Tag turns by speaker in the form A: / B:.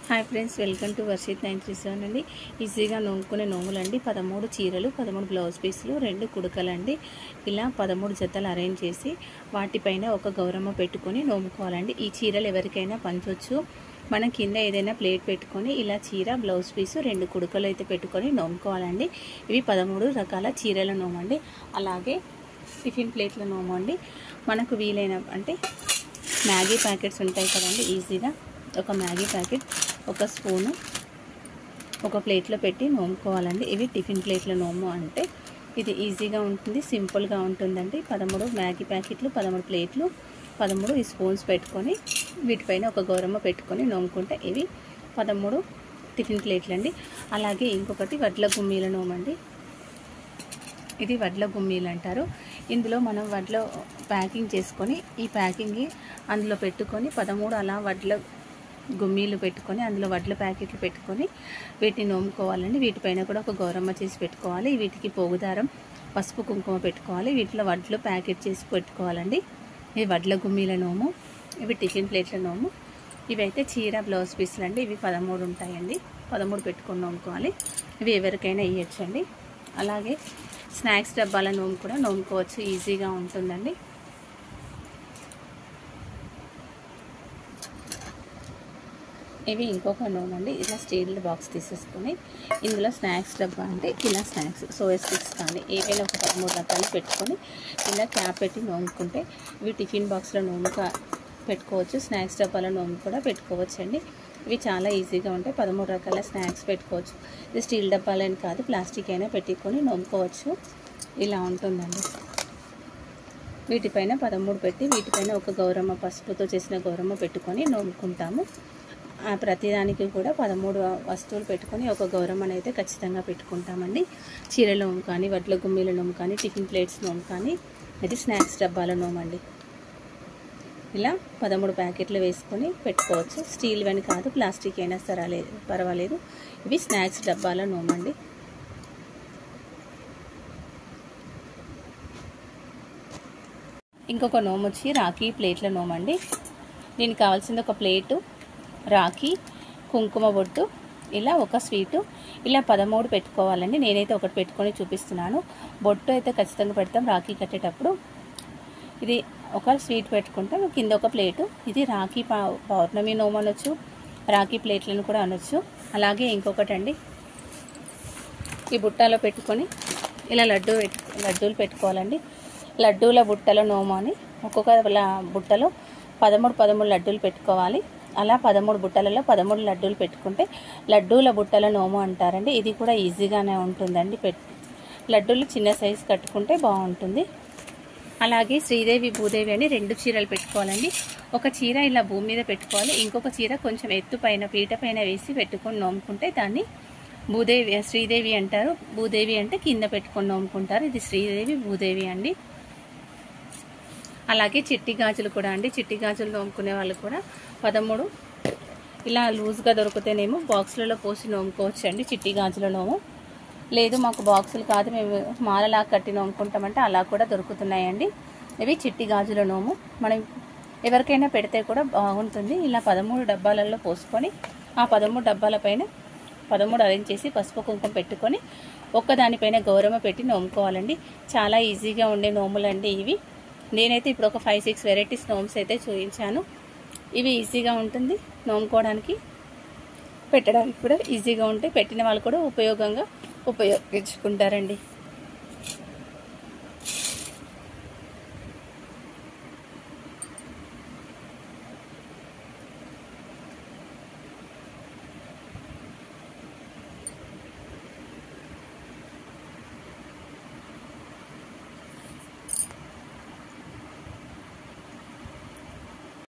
A: Hi friends, welcome to Varshith 937 అండి. ఈజీగా నోముకునే నోములండి. 13 చీరలు, 13 బ్లౌజ్ పీసులు, 2 కుడకలండి. ఇలా 13 జతలు అరేంజ్ చేసి వాటిపైన ఒక గౌరమ్మ పెట్టుకొని నోముకోవాలండి. ఈ చీరలు ఎవరికైనా పంచవచ్చు. మనం కింద ఏదైనా ప్లేట్ పెట్టుకొని ఇలా చీర, బ్లౌజ్ పీసు, 2 కుడకలు అయితే పెట్టుకొని నోముకోవాలండి. ఇవి 13 రకాల చీరల నోమండి. అలాగే టిఫిన్ ప్లేట్ల నోము అండి. మనకు వీలైన అంటే మ్యాగీ ప్యాకెట్స్ ఉంటాయి కదండి. ఈజీగా ఒక మ్యాగీ ప్యాకెట్, ఒక స్పూను ఒక ప్లేట్లో పెట్టి నోముకోవాలండి. ఇవి టిఫిన్ ప్లేట్ల నోము అంటే ఇది ఈజీగా ఉంటుంది, సింపుల్గా ఉంటుందండి. 13 మ్యాగీ ప్యాకెట్లు, 13 ప్లేట్లు, 13 స్పూన్స్ పెట్టుకొని వీటిపైన ఒక గౌరమ్మ పెట్టుకొని నోముకుంటే ఇవి 13 టిఫిన్ ప్లేట్లు అండి. అలాగే ఇంకొకటి వడ్ల గుమ్మీల నోమండి. ఇది వడ్ల గుమ్మీలు అంటారు. ఇందులో మనం వడ్ల ప్యాకింగ్ చేసుకొని ఈ ప్యాకింగ్ అందులో పెట్టుకొని 13 అలా వడ్ల గుమ్మీలు పెట్టుకొని అందులో వడ్ల ప్యాకెట్లు పెట్టుకొని వీటిని నోముకోవాలండి. వీటిపైన కూడా ఒక గౌరమ్మ చేసి పెట్టుకోవాలి. వీటికి పోగుదారం, పసుపు, కుంకుమ పెట్టుకోవాలి. వీటిలో వడ్లు ప్యాకెట్ చేసి పెట్టుకోవాలండి. ఇవి వడ్ల గుమ్మీల నోము. ఇవి టిఫిన్ ప్లేట్ల నోము. ఇవైతే చీర, బ్లౌజ్ పీసులు అండి. ఇవి 13 ఉంటాయండి. 13 పెట్టుకొని నోముకోవాలి. ఇవి ఎవరికైనా ఇవ్వచ్చండి. అలాగే స్నాక్స్ డబ్బాల నోము కూడా నోముకోవచ్చు, ఈజీగా ఉంటుందండి. ఇవి ఇంకొక నోము అండి. ఇలా స్టీల్ బాక్స్ తీసేసుకొని ఇందులో స్నాక్స్ డబ్బా అంటే ఇలా స్నాక్స్, సోయా స్టిక్స్ కానీ ఏవైనా ఒక 13 రకాలు పెట్టుకొని ఇలా క్యాప్ పెట్టి నోముకుంటే ఇవి టిఫిన్ బాక్స్లో నోము పెట్టుకోవచ్చు. స్నాక్స్ డబ్బాల నోము కూడా పెట్టుకోవచ్చు అండి. ఇవి చాలా ఈజీగా ఉంటాయి. 13 రకాల స్నాక్స్ పెట్టుకోవచ్చు. ఇది స్టీల్ డబ్బాలని కాదు, ప్లాస్టిక్ అయినా పెట్టుకొని నోముకోవచ్చు. ఇలా ఉంటుందండి. వీటిపైన 13 పెట్టి వీటిపైన ఒక గౌరమ్మ, పసుపుతో చేసిన గౌరమ్మ పెట్టుకొని నోముకుంటాము. ప్రతిదానికి కూడా 13 వస్తువులు పెట్టుకొని ఒక గౌరమ్మను అయితే ఖచ్చితంగా పెట్టుకుంటామండి. చీరల నోము కానీ, వడ్ల గుమ్మీల నోము కానీ, టిఫిన్ ప్లేట్స్ నోము కానీ, ఇది స్నాక్స్ డబ్బాల నోమండి. ఇలా 13 ప్యాకెట్లు వేసుకొని పెట్టుకోవచ్చు. స్టీల్ అని కాదు, ప్లాస్టిక్ అయినా సరే పర్వాలేదు. ఇవి స్నాక్స్ డబ్బాల నోమండి. ఇంకొక నోము వచ్చి రాఖీ ప్లేట్ల నోమండి. దీనికి కావాల్సింది ఒక ప్లేటు, రాఖీ, కుంకుమ బొట్టు, ఇలా ఒక స్వీటు, ఇలా 13 పెట్టుకోవాలండి. నేనైతే ఒకటి పెట్టుకొని చూపిస్తున్నాను. బొట్టు అయితే ఖచ్చితంగా పెడతాం రాఖీ కట్టేటప్పుడు. ఇది ఒక స్వీట్ పెట్టుకుంటాం. కింద ఒక ప్లేటు. ఇది రాఖీ పౌర్ణమి నోము అనొచ్చు, రాఖీ ప్లేట్లను కూడా అనొచ్చు. అలాగే ఇంకొకటి అండి, ఈ బుట్టలో పెట్టుకొని ఇలా లడ్డూలు పెట్టుకోవాలండి. లడ్డూల బుట్టల నోము అని ఒక్కొక్క బుట్టలో 13 లడ్డూలు పెట్టుకోవాలి. అలా 13 బుట్టలలో 13 లడ్డూలు పెట్టుకుంటే లడ్డూల బుట్టల నోము అంటారండి. ఇది కూడా ఈజీగానే ఉంటుందండి. లడ్డూలు చిన్న సైజు కట్టుకుంటే బాగుంటుంది. అలాగే శ్రీదేవి, భూదేవి అని 2 చీరలు పెట్టుకోవాలండి. ఒక చీర ఇలా భూమి మీద పెట్టుకోవాలి. ఇంకొక చీర కొంచెం ఎత్తుపైన పీట పైన వేసి పెట్టుకొని నోముకుంటే దాన్ని శ్రీదేవి అంటారు. భూదేవి అంటే కింద పెట్టుకొని నోముకుంటారు. ఇది శ్రీదేవి, భూదేవి అండి. అలాగే చిట్టి గాజులు కూడా అండి. చిట్టి గాజులు నోముకునే వాళ్ళు కూడా 13 ఇలా లూజ్గా దొరికితేనేమో బాక్సులలో పోసి నోముకోవచ్చు అండి. చిట్టి గాజుల నోము. లేదు మాకు బాక్సులు కాదు, మేము మాలలా కట్టి నోముకుంటామంటే అలా కూడా దొరుకుతున్నాయండి. ఇవి చిట్టి గాజుల నోము. మనం ఎవరికైనా పెడితే కూడా బాగుంటుంది. ఇలా 13 డబ్బాలలో పోసుకొని ఆ 13 డబ్బాల పైన 13 అరేంజ్ చేసి పసుపు, కుంకుమ పెట్టుకొని ఒక్కదానిపైన గౌరమ్మ పెట్టి నోముకోవాలండి. చాలా ఈజీగా ఉండే నోములండి ఇవి. నేనైతే ఇప్పుడు ఒక 5-6 వెరైటీస్ నోమ్స్ అయితే చూపించాను. ఇవి ఈజీగా ఉంటుంది నోముకోవడానికి, పెట్టడానికి కూడా ఈజీగా ఉంటాయి. పెట్టిన వాళ్ళు కూడా ఉపయోగించుకుంటారండి.